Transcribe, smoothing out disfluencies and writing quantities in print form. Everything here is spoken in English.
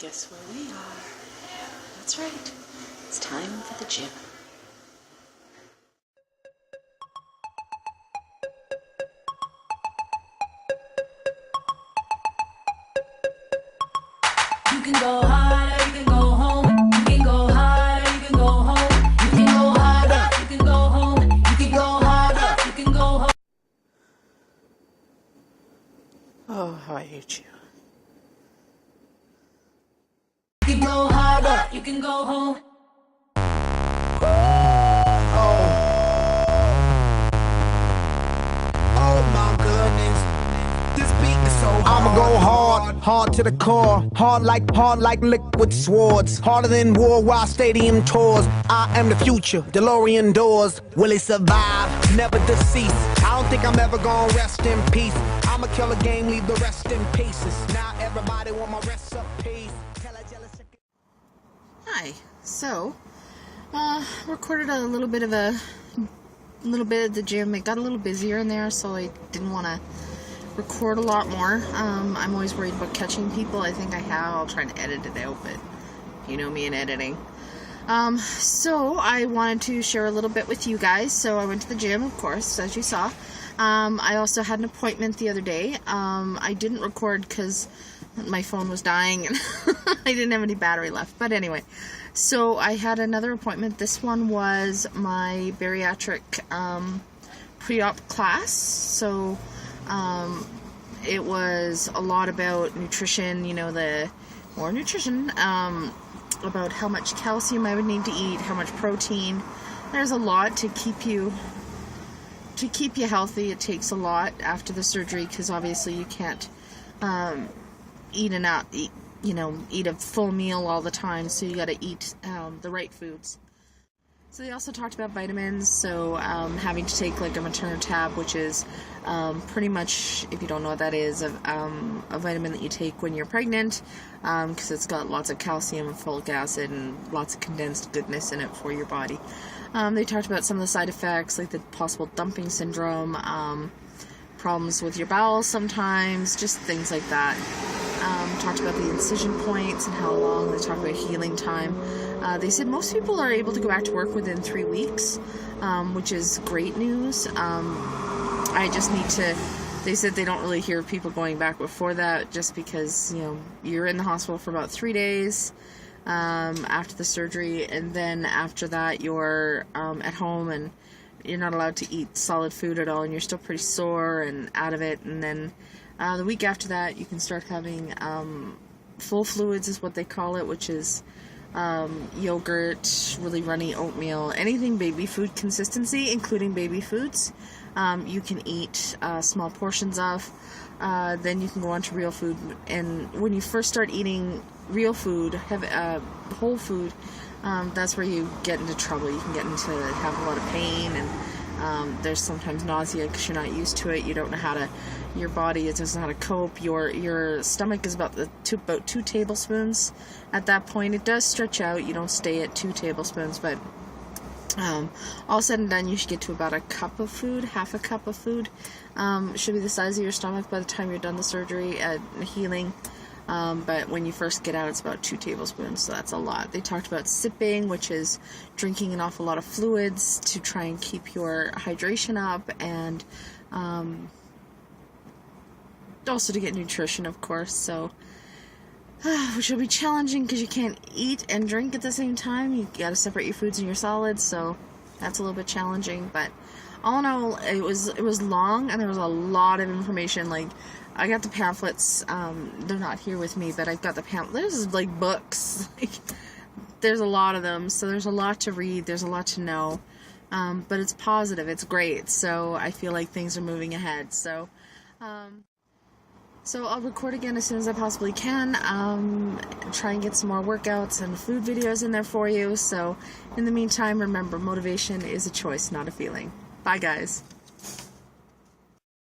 Guess where we are? That's right. It's time for the gym. You can go harder, you can go home. You can go harder, you can go home. You can go harder, you can go home. You can go harder, you can go home. Oh, how I hate you. You can go harder, you can go home. Oh my goodness, this beat is so hard. I'ma go hard to the core, hard like liquid swords, harder than worldwide stadium tours. I am the future, DeLorean doors. Will it survive? Never decease. I don't think I'm ever gonna rest in peace. I'ma kill a game, leave the rest in pieces. Now everybody want my recipes. Hi. So, recorded a little bit of the gym. It got a little busier in there, so I didn't want to record a lot more. I'm always worried about catching people. I think I have. I'll try to edit it out, but you know me and editing. So I wanted to share a little bit with you guys. So I went to the gym, of course, as you saw. I also had an appointment the other day. I didn't record because my phone was dying and I didn't have any battery left. But anyway, so I had another appointment. This one was my bariatric pre-op class. So it was a lot about nutrition, you know, more nutrition, about how much calcium I would need to eat, how much protein. There's a lot to keep you healthy. It takes a lot after the surgery because obviously you can't eat a full meal all the time, so you got to eat the right foods. So they also talked about vitamins, so having to take like a Matern-Tab, which is pretty much, if you don't know what that is, a vitamin that you take when you're pregnant, because it's got lots of calcium and folic acid and lots of condensed goodness in it for your body. They talked about some of the side effects, like the possible dumping syndrome, problems with your bowels sometimes, just things like that. Talked about the incision points and how long. They talked about healing time. They said most people are able to go back to work within 3 weeks, which is great news. I just need to, they said they don't really hear people going back before that, just because, you know, you're in the hospital for about 3 days after the surgery, and then after that you're at home and you're not allowed to eat solid food at all, and you're still pretty sore and out of it. And then the week after that you can start having full fluids is what they call it, which is yogurt, really runny oatmeal, anything baby food consistency, including baby foods, you can eat small portions of. Then you can go on to real food, and when you first start eating real food, whole food, that's where you get into trouble. You can get into have a lot of pain, and there's sometimes nausea because you're not used to it. You don't know how to, your body doesn't know how to cope. Your stomach is about 2 tablespoons at that point. It does stretch out. You don't stay at 2 tablespoons, but all said and done, you should get to about a cup of food, half a cup of food. Should be the size of your stomach by the time you're done the surgery and healing. But when you first get out, it's about 2 tablespoons, so that's a lot. They talked about sipping, which is drinking an awful lot of fluids to try and keep your hydration up, and also to get nutrition, of course. So, which will be challenging because you can't eat and drink at the same time. You got to separate your foods and your solids, so that's a little bit challenging. But all in all, it was long, and there was a lot of information. Like, I got the pamphlets. They're not here with me, but I've got the pamphlets. There's like books. There's a lot of them, so there's a lot to read. There's a lot to know. But it's positive. It's great. So I feel like things are moving ahead. So I'll record again as soon as I possibly can. Try and get some more workouts and food videos in there for you. So in the meantime, remember, motivation is a choice, not a feeling. Bye, guys.